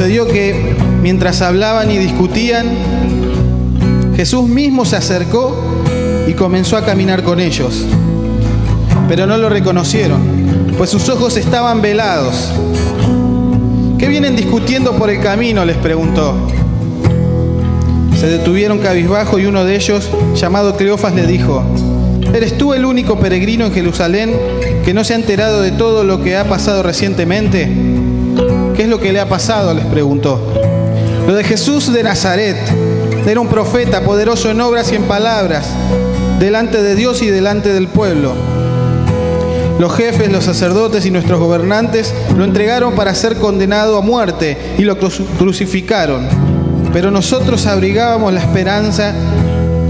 Sucedió que mientras hablaban y discutían, Jesús mismo se acercó y comenzó a caminar con ellos. Pero no lo reconocieron, pues sus ojos estaban velados. ¿Qué vienen discutiendo por el camino?, les preguntó. Se detuvieron cabizbajo y uno de ellos, llamado Cleofas, le dijo: ¿Eres tú el único peregrino en Jerusalén que no se ha enterado de todo lo que ha pasado recientemente? ¿Qué es lo que le ha pasado?, les preguntó. Lo de Jesús de Nazaret. Era un profeta, poderoso en obras y en palabras, delante de Dios y delante del pueblo. Los jefes, los sacerdotes y nuestros gobernantes lo entregaron para ser condenado a muerte y lo crucificaron. Pero nosotros abrigábamos la esperanza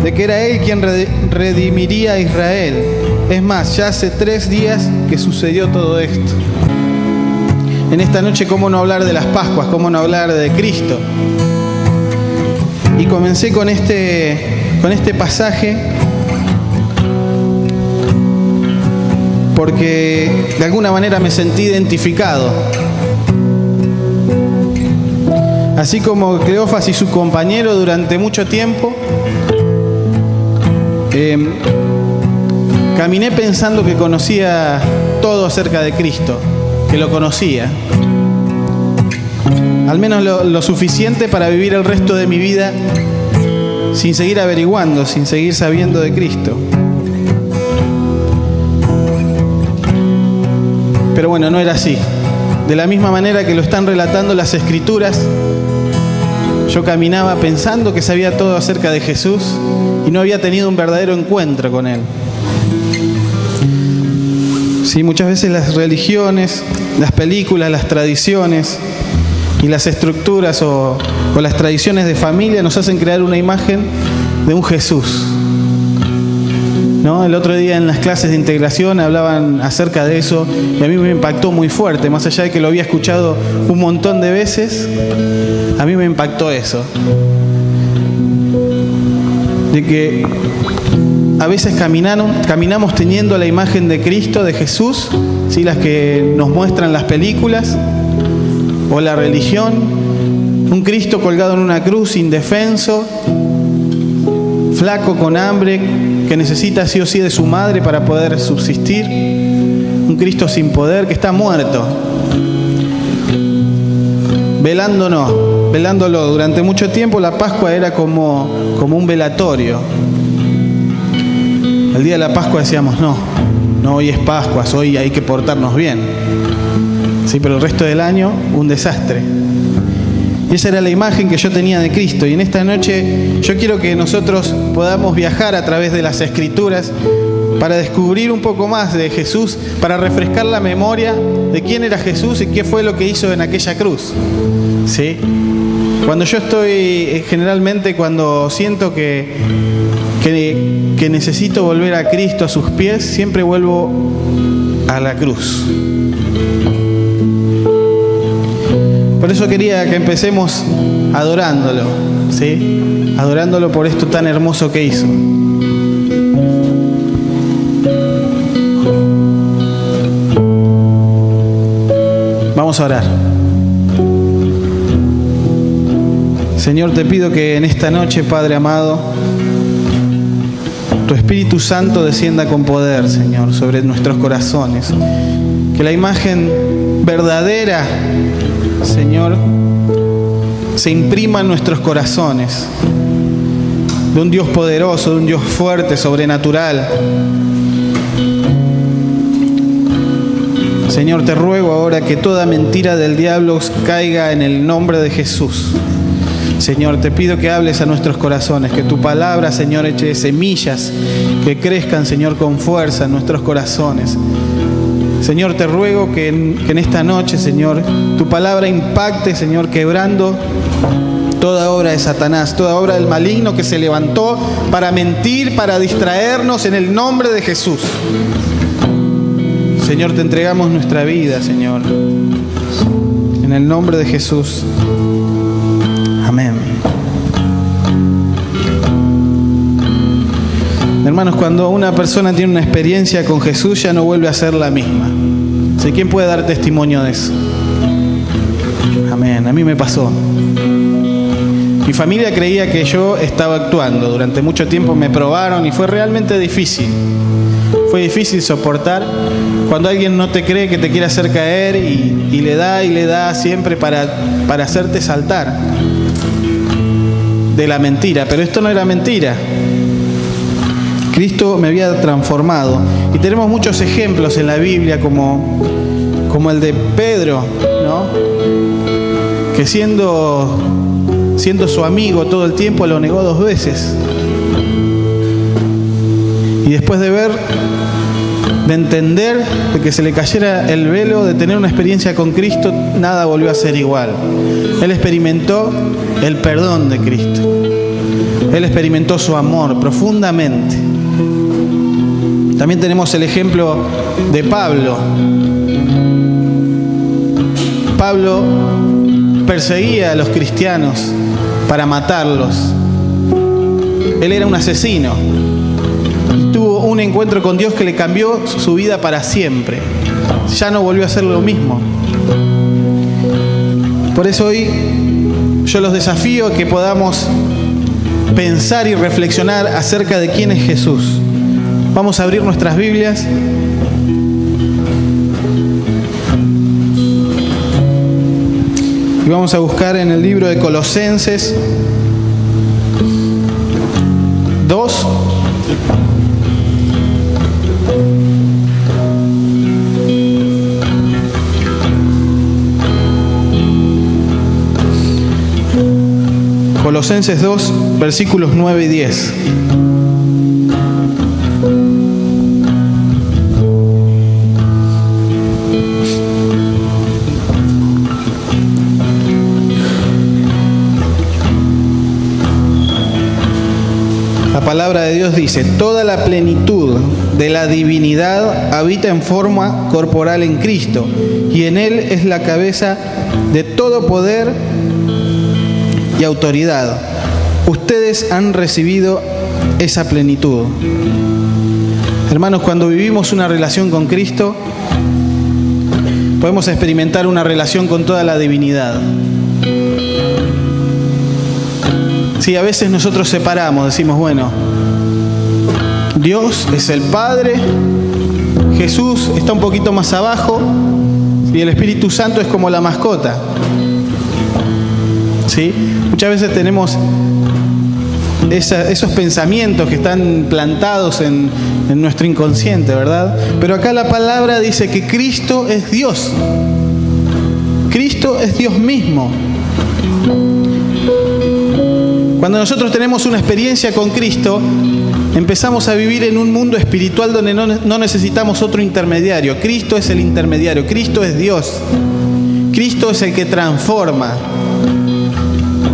de que era Él quien redimiría a Israel. Es más, ya hace 3 días que sucedió todo esto. En esta noche, ¿cómo no hablar de las Pascuas? ¿Cómo no hablar de Cristo? Y comencé con este pasaje porque de alguna manera me sentí identificado. Así como Cleofas y su compañero durante mucho tiempo, caminé pensando que conocía todo acerca de Cristo, que lo conocía. Al menos lo suficiente para vivir el resto de mi vida sin seguir averiguando, sin seguir sabiendo de Cristo. Pero bueno, no era así. De la misma manera que lo están relatando las Escrituras, yo caminaba pensando que sabía todo acerca de Jesús y no había tenido un verdadero encuentro con Él. Sí, muchas veces las religiones, las películas, las tradiciones y las estructuras o las tradiciones de familia nos hacen crear una imagen de un Jesús, ¿no? El otro día en las clases de integración hablaban acerca de eso y a mí me impactó muy fuerte, más allá de que lo había escuchado un montón de veces, a mí me impactó eso, de que a veces caminamos teniendo la imagen de Cristo, de Jesús, ¿sí? Las que nos muestran las películas o la religión, un Cristo colgado en una cruz, indefenso, flaco, con hambre, que necesita sí o sí de su madre para poder subsistir, un Cristo sin poder, que está muerto, velándolo. Durante mucho tiempo la Pascua era como un velatorio. El día de la Pascua decíamos, no, hoy es Pascua, hoy hay que portarnos bien. Sí, pero el resto del año, un desastre. Y esa era la imagen que yo tenía de Cristo. Y en esta noche yo quiero que nosotros podamos viajar a través de las Escrituras para descubrir un poco más de Jesús, para refrescar la memoria de quién era Jesús y qué fue lo que hizo en aquella cruz. ¿Sí? Cuando yo estoy, generalmente cuando siento que necesito volver a Cristo, a sus pies, siempre vuelvo a la cruz. Por eso quería que empecemos adorándolo, ¿sí? Adorándolo por esto tan hermoso que hizo. Vamos a orar. Señor, te pido que en esta noche, Padre amado, tu Espíritu Santo descienda con poder, Señor, sobre nuestros corazones. Que la imagen verdadera, Señor, se imprima en nuestros corazones de un Dios poderoso, de un Dios fuerte, sobrenatural. Señor, te ruego ahora que toda mentira del diablo caiga en el nombre de Jesús. Señor, te pido que hables a nuestros corazones, que tu palabra, Señor, eche semillas que crezcan, Señor, con fuerza en nuestros corazones. Señor, te ruego que en esta noche, Señor, tu palabra impacte, Señor, quebrando toda obra de Satanás, toda obra del maligno que se levantó para mentir, para distraernos, en el nombre de Jesús. Señor, te entregamos nuestra vida, Señor, en el nombre de Jesús. Amén. Hermanos, cuando una persona tiene una experiencia con Jesús, ya no vuelve a ser la misma. ¿Sí? ¿Quién puede dar testimonio de eso? Amén. bien, a mí me pasó. Mi familia creía que yo estaba actuando. Durante mucho tiempo me probaron y fue realmente difícil. Fue difícil soportar cuando alguien no te cree, que te quiere hacer caer y le da siempre para hacerte saltar de la mentira. Pero esto no era mentira. Cristo me había transformado. Y tenemos muchos ejemplos en la Biblia como el de Pedro, ¿no? Que siendo su amigo todo el tiempo lo negó 2 veces. Y después de entender, de que se le cayera el velo, de tener una experiencia con Cristo, nada volvió a ser igual. Él experimentó el perdón de Cristo. Él experimentó su amor profundamente. También tenemos el ejemplo de Pablo. Pablo perseguía a los cristianos para matarlos. Él era un asesino. Y tuvo un encuentro con Dios que le cambió su vida para siempre. Ya no volvió a hacer lo mismo. Por eso hoy yo los desafío a que podamos pensar y reflexionar acerca de quién es Jesús. Vamos a abrir nuestras Biblias. Y vamos a buscar en el libro de Colosenses 2. Colosenses 2, versículos 9 y 10. La palabra de Dios dice: toda la plenitud de la divinidad habita en forma corporal en Cristo, y en Él es la cabeza de todo poder y autoridad. Ustedes han recibido esa plenitud. Hermanos, cuando vivimos una relación con Cristo, podemos experimentar una relación con toda la divinidad. Sí, a veces nosotros separamos, decimos, bueno, Dios es el Padre, Jesús está un poquito más abajo y el Espíritu Santo es como la mascota. ¿Sí? Muchas veces tenemos esos pensamientos que están plantados en nuestro inconsciente, ¿verdad? Pero acá la palabra dice que Cristo es Dios. Cristo es Dios mismo. Cuando nosotros tenemos una experiencia con Cristo, empezamos a vivir en un mundo espiritual donde no necesitamos otro intermediario. Cristo es el intermediario, Cristo es Dios. Cristo es el que transforma.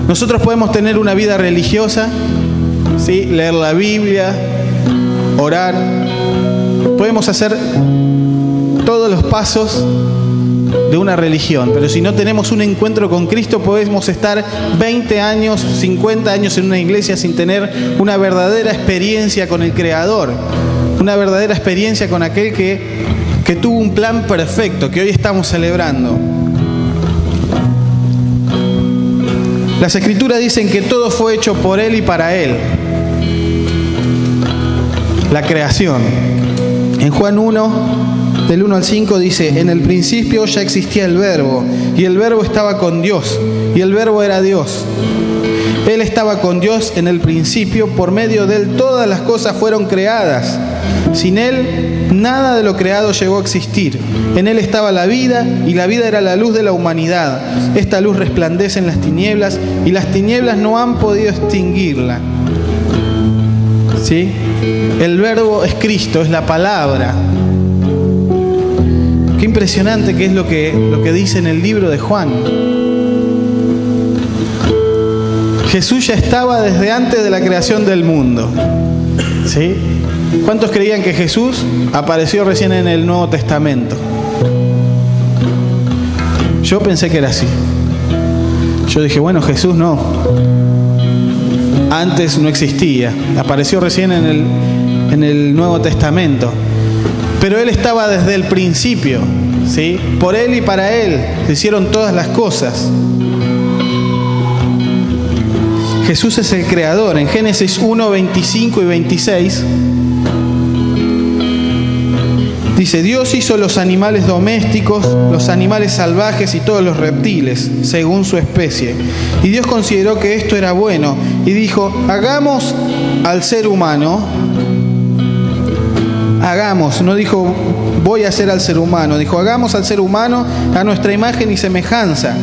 Nosotros podemos tener una vida religiosa, ¿sí? Leer la Biblia, orar. Podemos hacer todos los pasos de una religión, pero si no tenemos un encuentro con Cristo, podemos estar 20 años, 50 años en una iglesia sin tener una verdadera experiencia con el Creador, una verdadera experiencia con aquel que tuvo un plan perfecto, que hoy estamos celebrando. Las Escrituras dicen que todo fue hecho por Él y para Él. La creación. En Juan 1, del 1 al 5 dice: en el principio ya existía el Verbo, y el Verbo estaba con Dios, y el Verbo era Dios. Él estaba con Dios en el principio, por medio de Él todas las cosas fueron creadas. Sin Él, nada de lo creado llegó a existir. En Él estaba la vida, y la vida era la luz de la humanidad. Esta luz resplandece en las tinieblas, y las tinieblas no han podido extinguirla. ¿Sí? El Verbo es Cristo, es la palabra. Qué impresionante que es lo que dice en el libro de Juan. Jesús ya estaba desde antes de la creación del mundo. ¿Sí? ¿Cuántos creían que Jesús apareció recién en el Nuevo Testamento? Yo pensé que era así. Yo dije, bueno, Jesús no. Antes no existía. Apareció recién en el Nuevo Testamento. Pero Él estaba desde el principio, ¿sí? Por Él y para Él se hicieron todas las cosas. Jesús es el creador. En Génesis 1, 25 y 26 dice: Dios hizo los animales domésticos, los animales salvajes y todos los reptiles, según su especie. Y Dios consideró que esto era bueno y dijo: hagamos al ser humano. Hagamos, no dijo voy a hacer al ser humano, dijo hagamos al ser humano a nuestra imagen y semejanza,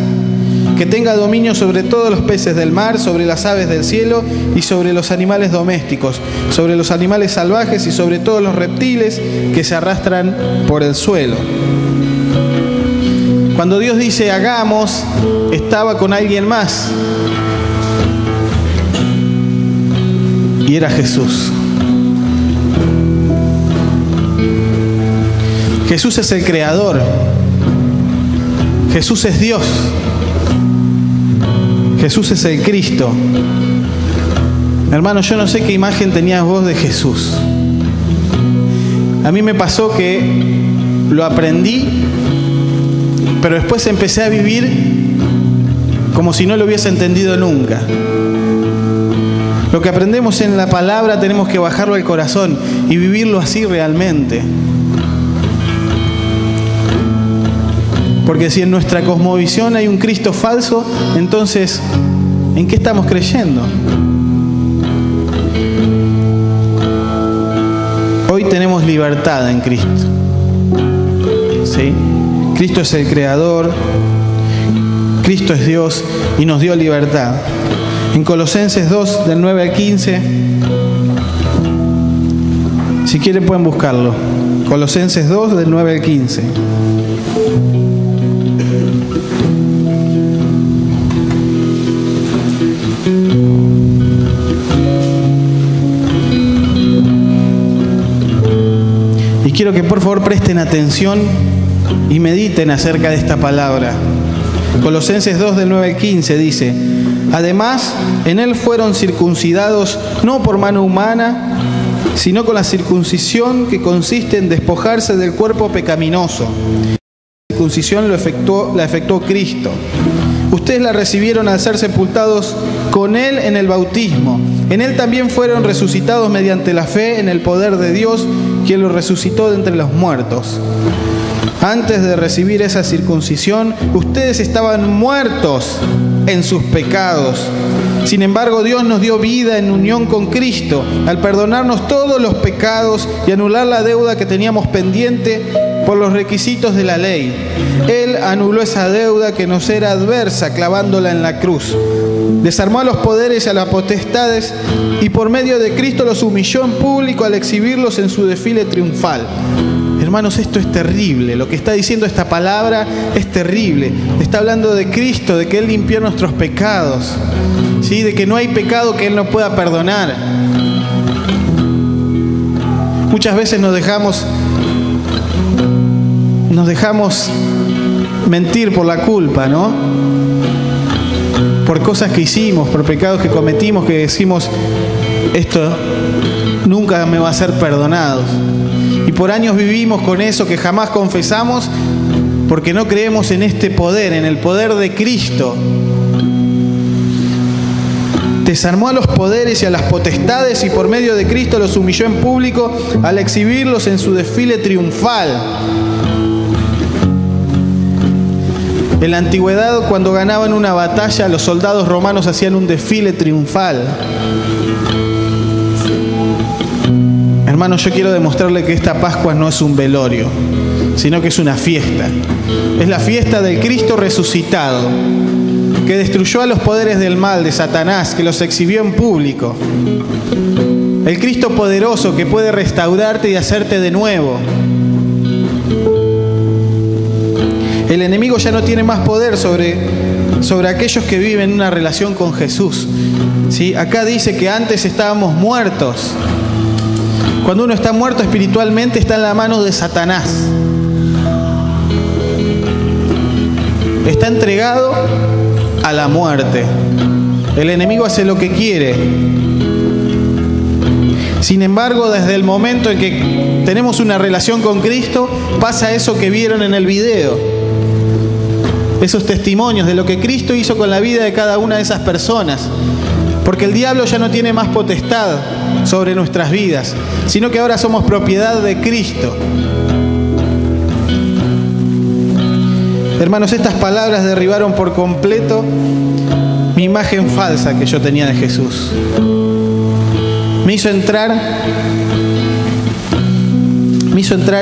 que tenga dominio sobre todos los peces del mar, sobre las aves del cielo y sobre los animales domésticos, sobre los animales salvajes y sobre todos los reptiles que se arrastran por el suelo. Cuando Dios dice hagamos, estaba con alguien más, y era Jesús. Jesús es el creador. Jesús es Dios. Jesús es el Cristo. Hermano, yo no sé qué imagen tenías vos de Jesús. A mí me pasó que lo aprendí, pero después empecé a vivir como si no lo hubiese entendido nunca. Lo que aprendemos en la palabra tenemos que bajarlo al corazón y vivirlo así realmente. Porque si en nuestra cosmovisión hay un Cristo falso, entonces, ¿en qué estamos creyendo? Hoy tenemos libertad en Cristo. ¿Sí? Cristo es el creador, Cristo es Dios y nos dio libertad. En Colosenses 2, del 9 al 15, si quieren pueden buscarlo. Colosenses 2, del 9 al 15. Y quiero que por favor presten atención y mediten acerca de esta palabra. Colosenses 2 del 9 al 15 dice: además, en él fueron circuncidados no por mano humana, sino con la circuncisión que consiste en despojarse del cuerpo pecaminoso. La circuncisión la efectuó Cristo. Ustedes la recibieron al ser sepultados con él en el bautismo. En él también fueron resucitados mediante la fe en el poder de Dios, quien los resucitó de entre los muertos. Antes de recibir esa circuncisión, ustedes estaban muertos en sus pecados. Sin embargo, Dios nos dio vida en unión con Cristo, al perdonarnos todos los pecados y anular la deuda que teníamos pendiente por los requisitos de la ley. Él anuló esa deuda que nos era adversa, clavándola en la cruz. Desarmó a los poderes y a las potestades y por medio de Cristo los humilló en público al exhibirlos en su desfile triunfal. Hermanos, esto es terrible. Lo que está diciendo esta palabra es terrible. Está hablando de Cristo, de que Él limpió nuestros pecados, ¿sí? De que no hay pecado que Él no pueda perdonar. Muchas veces nos dejamos mentir por la culpa, ¿no? Por cosas que hicimos, por pecados que cometimos, que decimos, esto nunca me va a ser perdonado. Y por años vivimos con eso que jamás confesamos porque no creemos en este poder, en el poder de Cristo. Desarmó a los poderes y a las potestades y por medio de Cristo los humilló en público al exhibirlos en su desfile triunfal. En la antigüedad, cuando ganaban una batalla, los soldados romanos hacían un desfile triunfal. Hermanos, yo quiero demostrarle que esta Pascua no es un velorio, sino que es una fiesta. Es la fiesta del Cristo resucitado, que destruyó a los poderes del mal, de Satanás, que los exhibió en público. El Cristo poderoso que puede restaurarte y hacerte de nuevo. El enemigo ya no tiene más poder sobre aquellos que viven una relación con Jesús. ¿Sí? Acá dice que antes estábamos muertos. Cuando uno está muerto espiritualmente, está en la mano de Satanás. Está entregado a la muerte. El enemigo hace lo que quiere. Sin embargo, desde el momento en que tenemos una relación con Cristo, pasa eso que vieron en el video. Esos testimonios de lo que Cristo hizo con la vida de cada una de esas personas. Porque el diablo ya no tiene más potestad sobre nuestras vidas, sino que ahora somos propiedad de Cristo. Hermanos, estas palabras derribaron por completo mi imagen falsa que yo tenía de Jesús. Me hizo entrar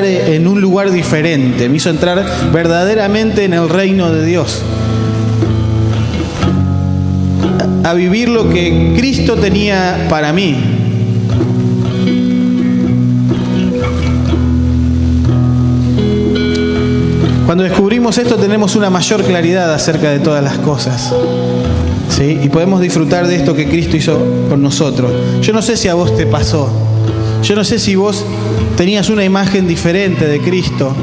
en un lugar diferente, me hizo entrar verdaderamente en el reino de Dios, a vivir lo que Cristo tenía para mí. Cuando descubrimos esto tenemos una mayor claridad acerca de todas las cosas, ¿sí? Y podemos disfrutar de esto que Cristo hizo con nosotros. Yo no sé si a vos te pasó, yo no sé si vos tenías una imagen diferente de Cristo,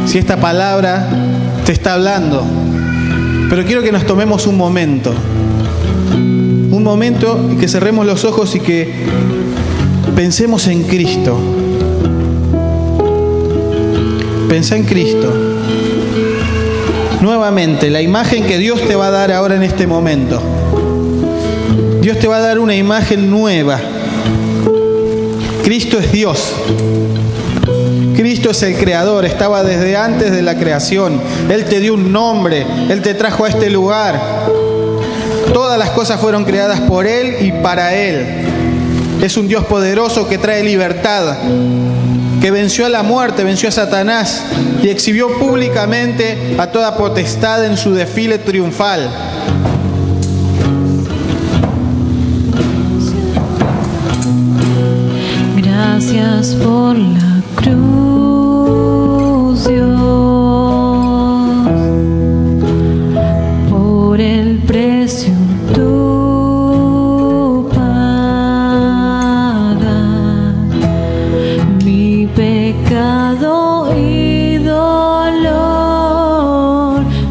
si esta palabra te está hablando, pero quiero que nos tomemos un momento y que cerremos los ojos y que pensemos en Cristo. Pensá en Cristo. Nuevamente, la imagen que Dios te va a dar ahora en este momento. Dios te va a dar una imagen nueva. Cristo es Dios. Cristo es el Creador, estaba desde antes de la creación. Él te dio un nombre, Él te trajo a este lugar. Todas las cosas fueron creadas por Él y para Él. Es un Dios poderoso que trae libertad, que venció a la muerte, venció a Satanás y exhibió públicamente a toda potestad en su desfile triunfal. Gracias por la cruz, Dios, por el precio tú pagas, mi pecado y dolor,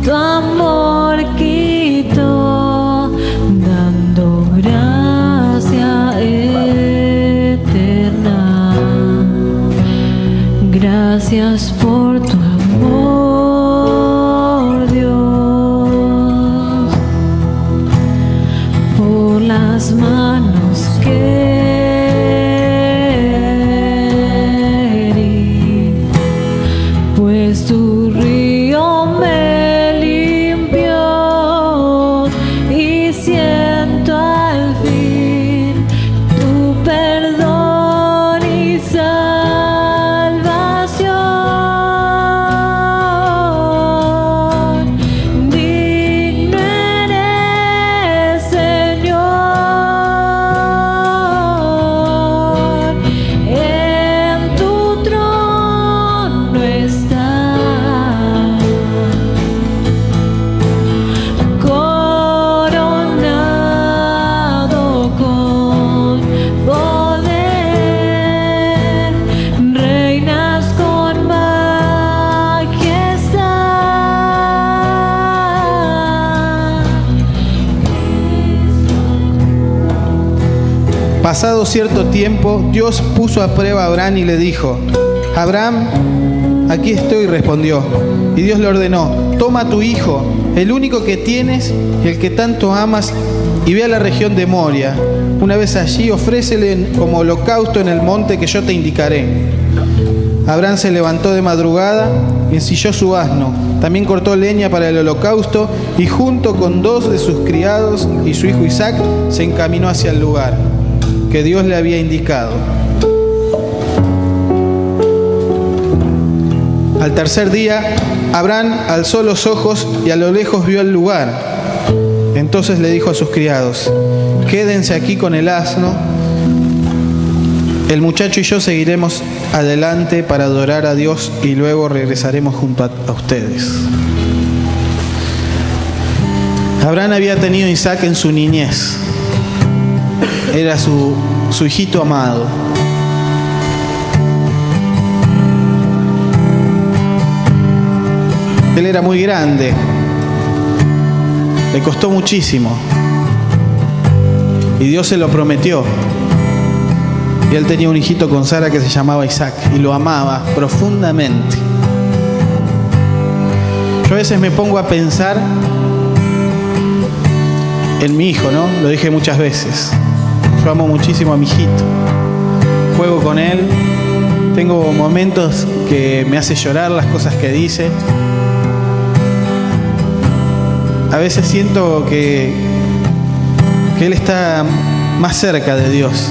tu amor quitó, dando gracia eterna. Gracias por tu amor, Dios, por las manos que herí, pues tu río me limpió y siento al fin tu perdón y salvación. Digno eres, Señor, en tu trono estás, coronado con poder, reinas con majestad. Pasado cierto tiempo, Dios puso a prueba a Abraham y le dijo: Abraham, aquí estoy, respondió. Y Dios le ordenó: toma a tu hijo, el único que tienes y el que tanto amas, y ve a la región de Moria. Una vez allí, ofrécele como holocausto en el monte que yo te indicaré. Abraham se levantó de madrugada y ensilló su asno. También cortó leña para el holocausto y junto con 2 de sus criados y su hijo Isaac se encaminó hacia el lugar que Dios le había indicado. Al tercer día, Abraham alzó los ojos y a lo lejos vio el lugar. Entonces le dijo a sus criados: quédense aquí con el asno. El muchacho y yo seguiremos adelante para adorar a Dios y luego regresaremos junto a ustedes. Abraham había tenido a Isaac en su niñez. Era su hijito amado. Él era muy grande. Le costó muchísimo. Y Dios se lo prometió. Y él tenía un hijito con Sara que se llamaba Isaac y lo amaba profundamente. Yo a veces me pongo a pensar en mi hijo, ¿no? Lo dije muchas veces. Yo amo muchísimo a mi hijito. Juego con él. Tengo momentos que me hace llorar las cosas que dice. A veces siento que él está más cerca de Dios.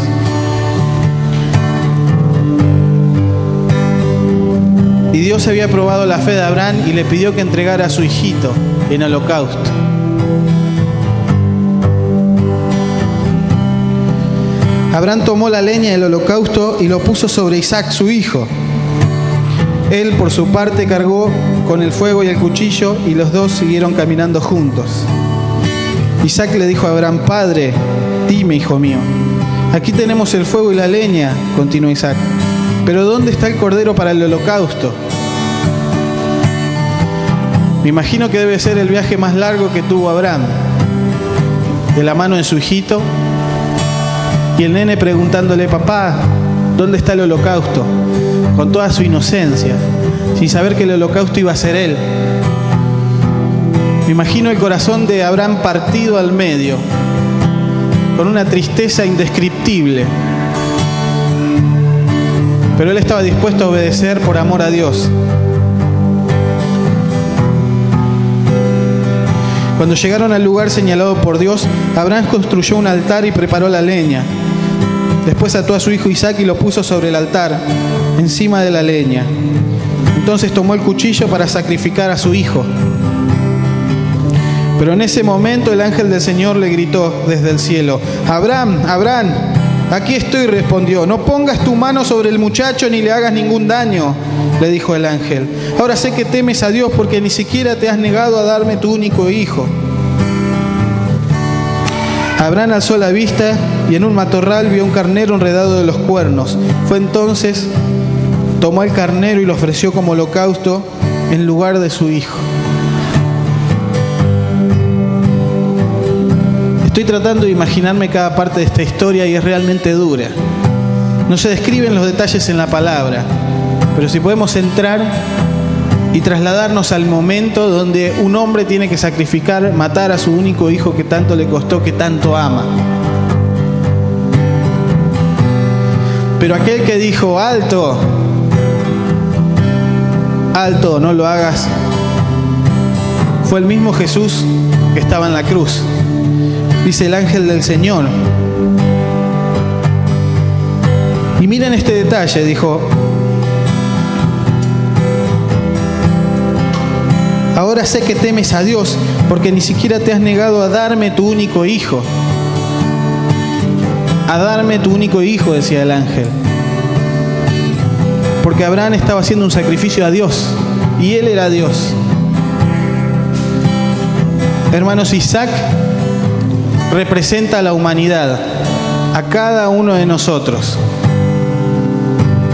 Y Dios había probado la fe de Abraham y le pidió que entregara a su hijito en holocausto. Abraham tomó la leña del holocausto y lo puso sobre Isaac, su hijo. Él, por su parte, cargó con el fuego y el cuchillo, y los dos siguieron caminando juntos. Isaac le dijo a Abraham: Padre, dime, hijo mío. Aquí tenemos el fuego y la leña, continuó Isaac, pero ¿dónde está el cordero para el holocausto? Me imagino que debe ser el viaje más largo que tuvo Abraham, de la mano de su hijito, y el nene preguntándole: papá, ¿dónde está el holocausto? Con toda su inocencia, sin saber que el holocausto iba a ser él. Me imagino el corazón de Abraham partido al medio, con una tristeza indescriptible. Pero él estaba dispuesto a obedecer por amor a Dios. Cuando llegaron al lugar señalado por Dios, Abraham construyó un altar y preparó la leña. Después ató a su hijo Isaac y lo puso sobre el altar, encima de la leña. Entonces tomó el cuchillo para sacrificar a su hijo. Pero en ese momento el ángel del Señor le gritó desde el cielo: Abraham, Abraham, aquí estoy, respondió. No pongas tu mano sobre el muchacho ni le hagas ningún daño, le dijo el ángel. Ahora sé que temes a Dios porque ni siquiera te has negado a darme tu único hijo. Abraham alzó la vista y en un matorral vio un carnero enredado de los cuernos. Fue entonces, tomó el carnero y lo ofreció como holocausto en lugar de su hijo. Estoy tratando de imaginarme cada parte de esta historia y es realmente dura. No se describen los detalles en la palabra, pero si podemos entrar y trasladarnos al momento donde un hombre tiene que sacrificar, matar a su único hijo que tanto le costó, que tanto ama. Pero aquel que dijo: alto, alto, no lo hagas, fue el mismo Jesús que estaba en la cruz. Dice el ángel del Señor. Y miren este detalle, dijo: ahora sé que temes a Dios porque ni siquiera te has negado a darme tu único hijo. A darme tu único hijo, decía el ángel. Porque Abraham estaba haciendo un sacrificio a Dios y él era Dios. Hermanos, Isaac representa a la humanidad, a cada uno de nosotros.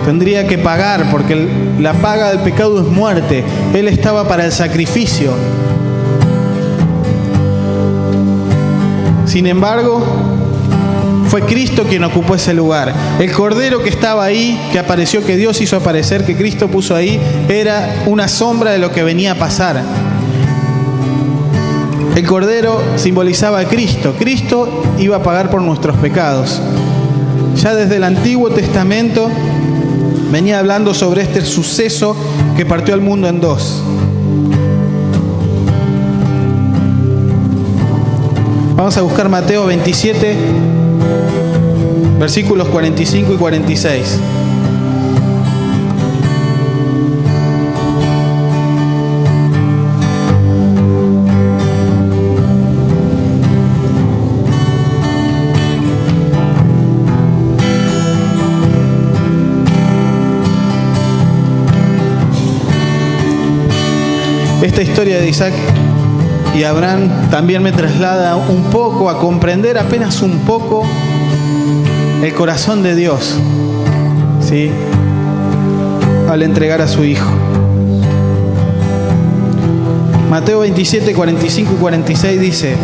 Tendría que pagar porque la paga del pecado es muerte. Él estaba para el sacrificio. Sin embargo, fue Cristo quien ocupó ese lugar. El cordero que estaba ahí, que apareció, que Dios hizo aparecer, que Cristo puso ahí, era una sombra de lo que venía a pasar. El cordero simbolizaba a Cristo. Cristo iba a pagar por nuestros pecados. Ya desde el Antiguo Testamento venía hablando sobre este suceso que partió al mundo en dos. Vamos a buscar Mateo 27, versículos 45 y 46. Esta historia de Isaac y Abraham también me traslada un poco a comprender, apenas un poco, el corazón de Dios, ¿sí?, al entregar a su hijo. Mateo 27, 45 y 46 dice: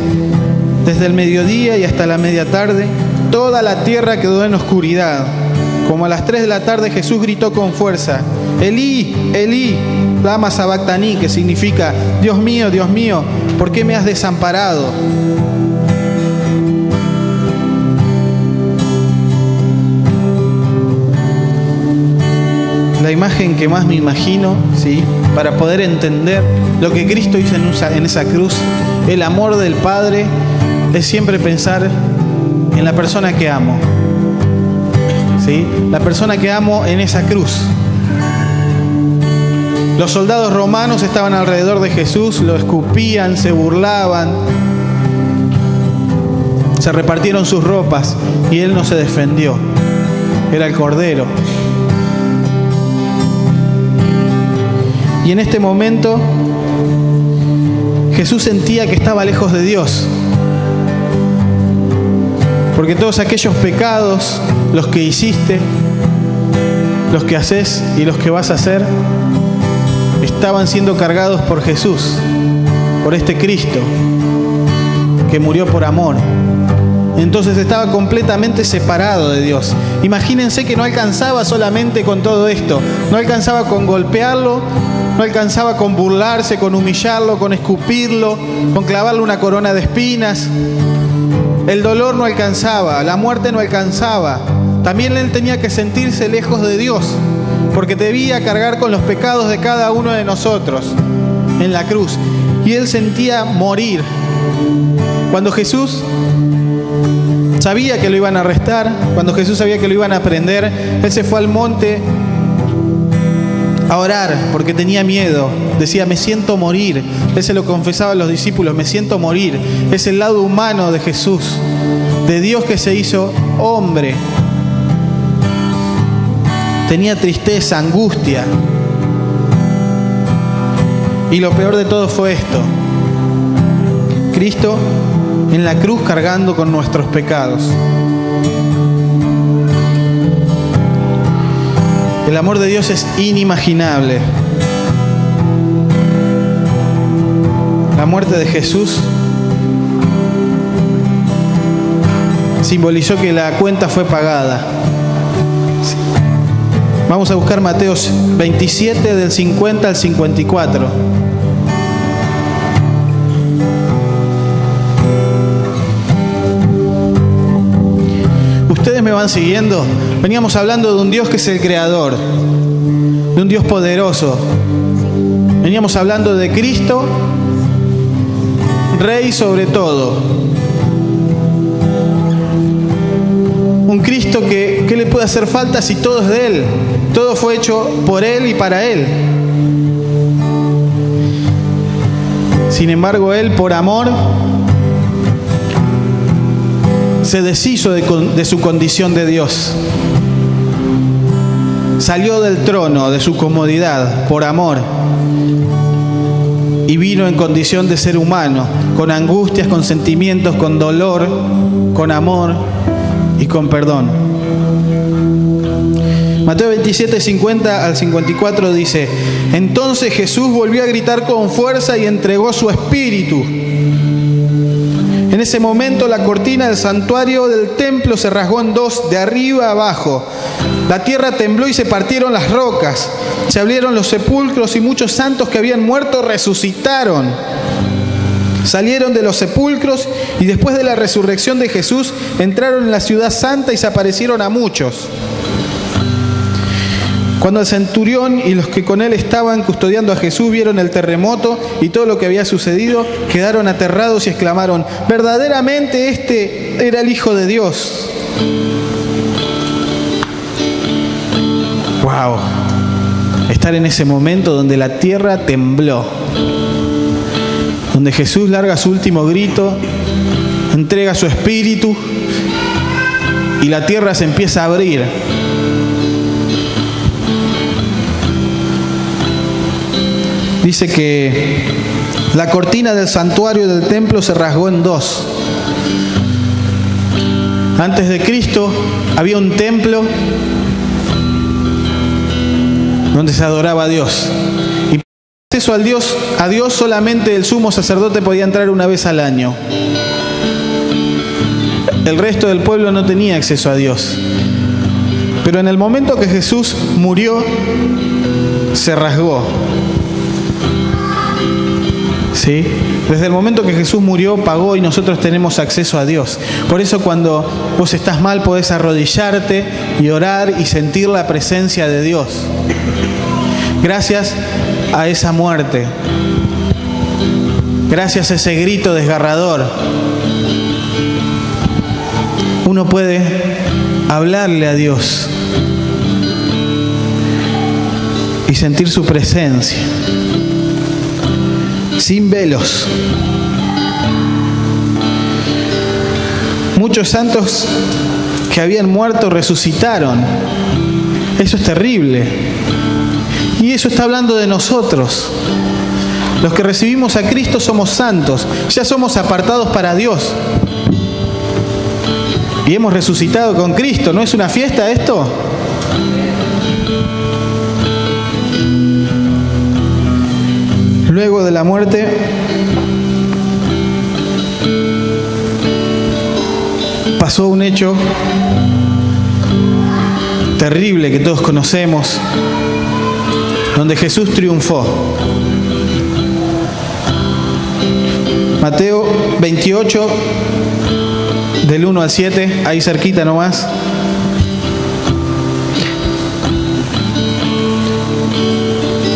desde el mediodía y hasta la media tarde, toda la tierra quedó en oscuridad. Como a las 3 de la tarde, Jesús gritó con fuerza: Elí, Elí, lama sabactaní, que significa: Dios mío, ¿por qué me has desamparado? la imagen que más me imagino, ¿sí?, para poder entender lo que Cristo hizo en esa cruz, el amor del Padre, es siempre pensar en la persona que amo, ¿sí?, la persona que amo en esa cruz. Los soldados romanos estaban alrededor de Jesús, lo escupían, se burlaban, se repartieron sus ropas y Él no se defendió. Era el Cordero. Y en este momento Jesús sentía que estaba lejos de Dios, porque todos aquellos pecados, los que hiciste, los que haces y los que vas a hacer, estaban siendo cargados por Jesús, por este Cristo que murió por amor. Entonces estaba completamente separado de Dios. Imagínense que no alcanzaba solamente con todo esto, no alcanzaba con golpearlo, no alcanzaba con burlarse, con humillarlo, con escupirlo, con clavarle una corona de espinas. El dolor no alcanzaba, la muerte no alcanzaba. También él tenía que sentirse lejos de Dios, porque debía cargar con los pecados de cada uno de nosotros en la cruz. Y él sentía morir. Cuando Jesús sabía que lo iban a arrestar, cuando Jesús sabía que lo iban a prender, él se fue al monte a orar porque tenía miedo. Decía, me siento morir. Él se lo confesaba a los discípulos, me siento morir. Es el lado humano de Jesús, de Dios que se hizo hombre. Tenía tristeza, angustia. Y lo peor de todo fue esto: Cristo en la cruz cargando con nuestros pecados. El amor de Dios es inimaginable. La muerte de Jesús simbolizó que la cuenta fue pagada. Vamos a buscar Mateo 27 del 50 al 54. ¿Ustedes me van siguiendo? Veníamos hablando de un Dios que es el creador, de un Dios poderoso. Veníamos hablando de Cristo, Rey sobre todo. Un Cristo que ¿qué le puede hacer falta si todo es de Él? Todo fue hecho por Él y para Él. Sin embargo, Él, por amor, se deshizo de su condición de Dios. Salió del trono, de su comodidad, por amor. Y vino en condición de ser humano, con angustias, con sentimientos, con dolor, con amor y con perdón. Mateo 27, 50 al 54 dice: entonces Jesús volvió a gritar con fuerza y entregó su espíritu. En ese momento la cortina del santuario del templo se rasgó en dos, de arriba a abajo. La tierra tembló y se partieron las rocas. Se abrieron los sepulcros y muchos santos que habían muerto resucitaron. Salieron de los sepulcros y después de la resurrección de Jesús entraron en la ciudad santa y se aparecieron a muchos. Cuando el centurión y los que con él estaban custodiando a Jesús vieron el terremoto y todo lo que había sucedido, quedaron aterrados y exclamaron: verdaderamente este era el Hijo de Dios. ¡Wow! Estar en ese momento donde la tierra tembló, donde Jesús larga su último grito, entrega su espíritu y la tierra se empieza a abrir. Dice que la cortina del santuario del templo se rasgó en dos. Antes de Cristo había un templo donde se adoraba a Dios. Y para acceso a Dios solamente el sumo sacerdote podía entrar una vez al año. El resto del pueblo no tenía acceso a Dios. Pero en el momento que Jesús murió, se rasgó. ¿Sí? Desde el momento que Jesús murió, pagó y nosotros tenemos acceso a Dios. Por eso cuando vos estás mal podés arrodillarte y orar y sentir la presencia de Dios. Gracias a esa muerte. Gracias a ese grito desgarrador. Uno puede hablarle a Dios y sentir su presencia. Sin velos. Muchos santos que habían muerto resucitaron. Eso es terrible. Y eso está hablando de nosotros. Los que recibimos a Cristo somos santos. Ya somos apartados para Dios. Y hemos resucitado con Cristo. ¿No es una fiesta esto? Luego de la muerte, pasó un hecho terrible que todos conocemos, donde Jesús triunfó. Mateo 28, del 1 al 7, ahí cerquita nomás.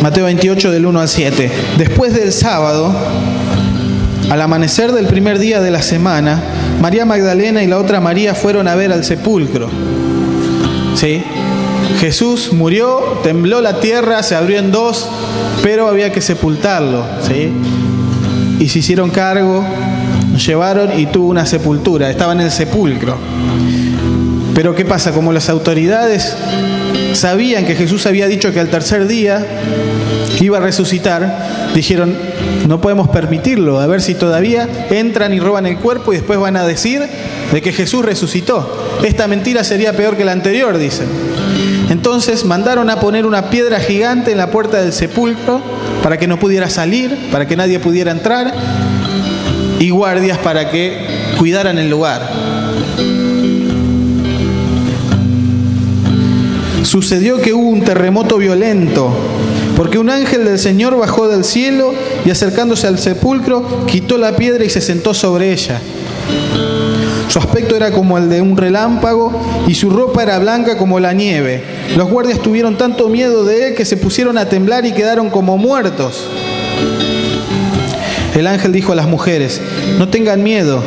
Mateo 28, del 1 al 7. Después del sábado, al amanecer del primer día de la semana, María Magdalena y la otra María fueron a ver al sepulcro. ¿Sí? Jesús murió, tembló la tierra, se abrió en dos, pero había que sepultarlo. ¿Sí? Y se hicieron cargo, lo llevaron y tuvo una sepultura. Estaba en el sepulcro. Pero ¿qué pasa? Como las autoridades sabían que Jesús había dicho que al tercer día iba a resucitar, dijeron, no podemos permitirlo, a ver si todavía entran y roban el cuerpo y después van a decir de que Jesús resucitó. Esta mentira sería peor que la anterior, dicen. Entonces mandaron a poner una piedra gigante en la puerta del sepulcro para que no pudiera salir, para que nadie pudiera entrar, y guardias para que cuidaran el lugar. Sucedió que hubo un terremoto violento, porque un ángel del Señor bajó del cielo y acercándose al sepulcro, quitó la piedra y se sentó sobre ella. Su aspecto era como el de un relámpago y su ropa era blanca como la nieve. Los guardias tuvieron tanto miedo de él que se pusieron a temblar y quedaron como muertos. El ángel dijo a las mujeres, no tengan miedo.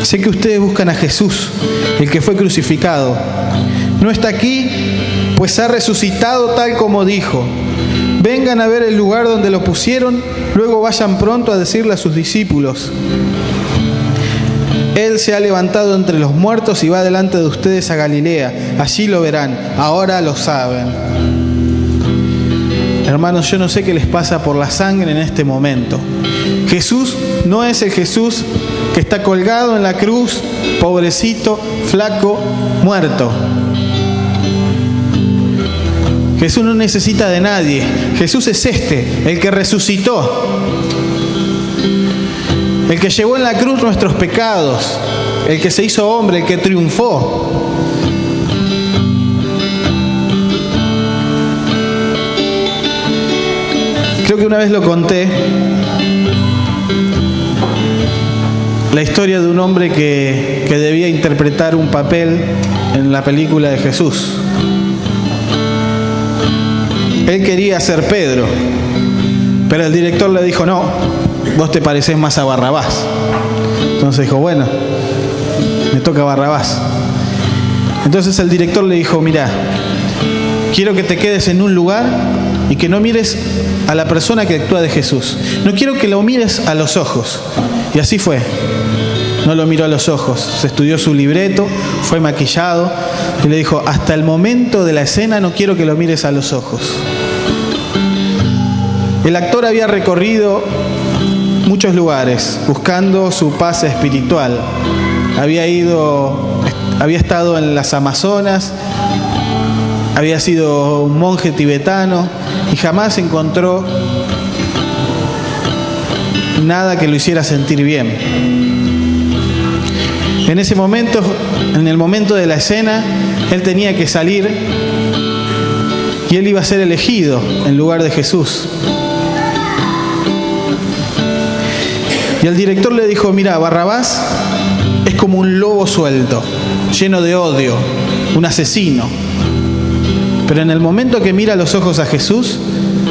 Sé que ustedes buscan a Jesús, el que fue crucificado. No está aquí, pues ha resucitado tal como dijo. Vengan a ver el lugar donde lo pusieron, luego vayan pronto a decirle a sus discípulos. Él se ha levantado entre los muertos y va delante de ustedes a Galilea. Allí lo verán, ahora lo saben. Hermanos, yo no sé qué les pasa por la sangre en este momento. Jesús no es el Jesús que está colgado en la cruz, pobrecito, flaco, muerto. Jesús no necesita de nadie. Jesús es el que resucitó. El que llevó en la cruz nuestros pecados. El que se hizo hombre, el que triunfó. Creo que una vez lo conté. La historia de un hombre que debía interpretar un papel en la película de Jesús. Él quería ser Pedro, pero el director le dijo, no, vos te parecés más a Barrabás. Entonces dijo, bueno, me toca Barrabás. Entonces el director le dijo, mira, quiero que te quedes en un lugar y que no mires a la persona que actúa de Jesús. No quiero que lo mires a los ojos. Y así fue. No lo miró a los ojos. Se estudió su libreto, fue maquillado y le dijo, hasta el momento de la escena no quiero que lo mires a los ojos. El actor había recorrido muchos lugares buscando su paz espiritual. Había estado en las Amazonas, había sido un monje tibetano y jamás encontró nada que lo hiciera sentir bien. En ese momento, en el momento de la escena, él tenía que salir y él iba a ser elegido en lugar de Jesús. Y el director le dijo, mira, Barrabás es como un lobo suelto, lleno de odio, un asesino. Pero en el momento que mira a los ojos a Jesús,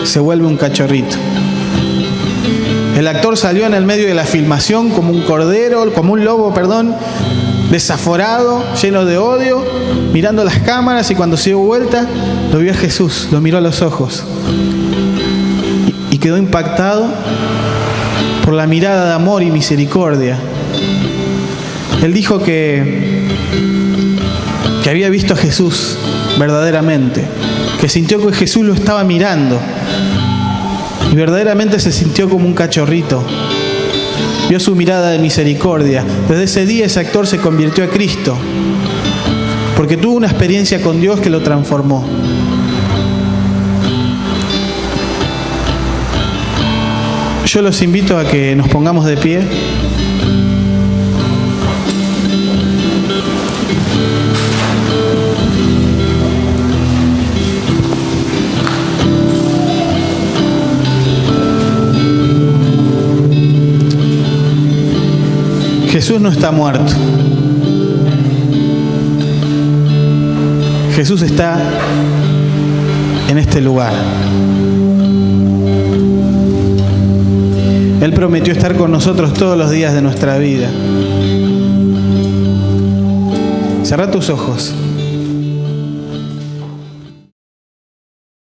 se vuelve un cachorrito. El actor salió en el medio de la filmación como un lobo, desaforado, lleno de odio, mirando las cámaras, y cuando se dio vuelta, lo vio a Jesús, lo miró a los ojos. Y quedó impactado por la mirada de amor y misericordia. Él dijo que había visto a Jesús verdaderamente, que sintió que Jesús lo estaba mirando y verdaderamente se sintió como un cachorrito. Vio su mirada de misericordia. Desde ese día ese actor se convirtió a Cristo porque tuvo una experiencia con Dios que lo transformó. Yo los invito a que nos pongamos de pie. Jesús no está muerto. Jesús está en este lugar. Él prometió estar con nosotros todos los días de nuestra vida. Cerrá tus ojos.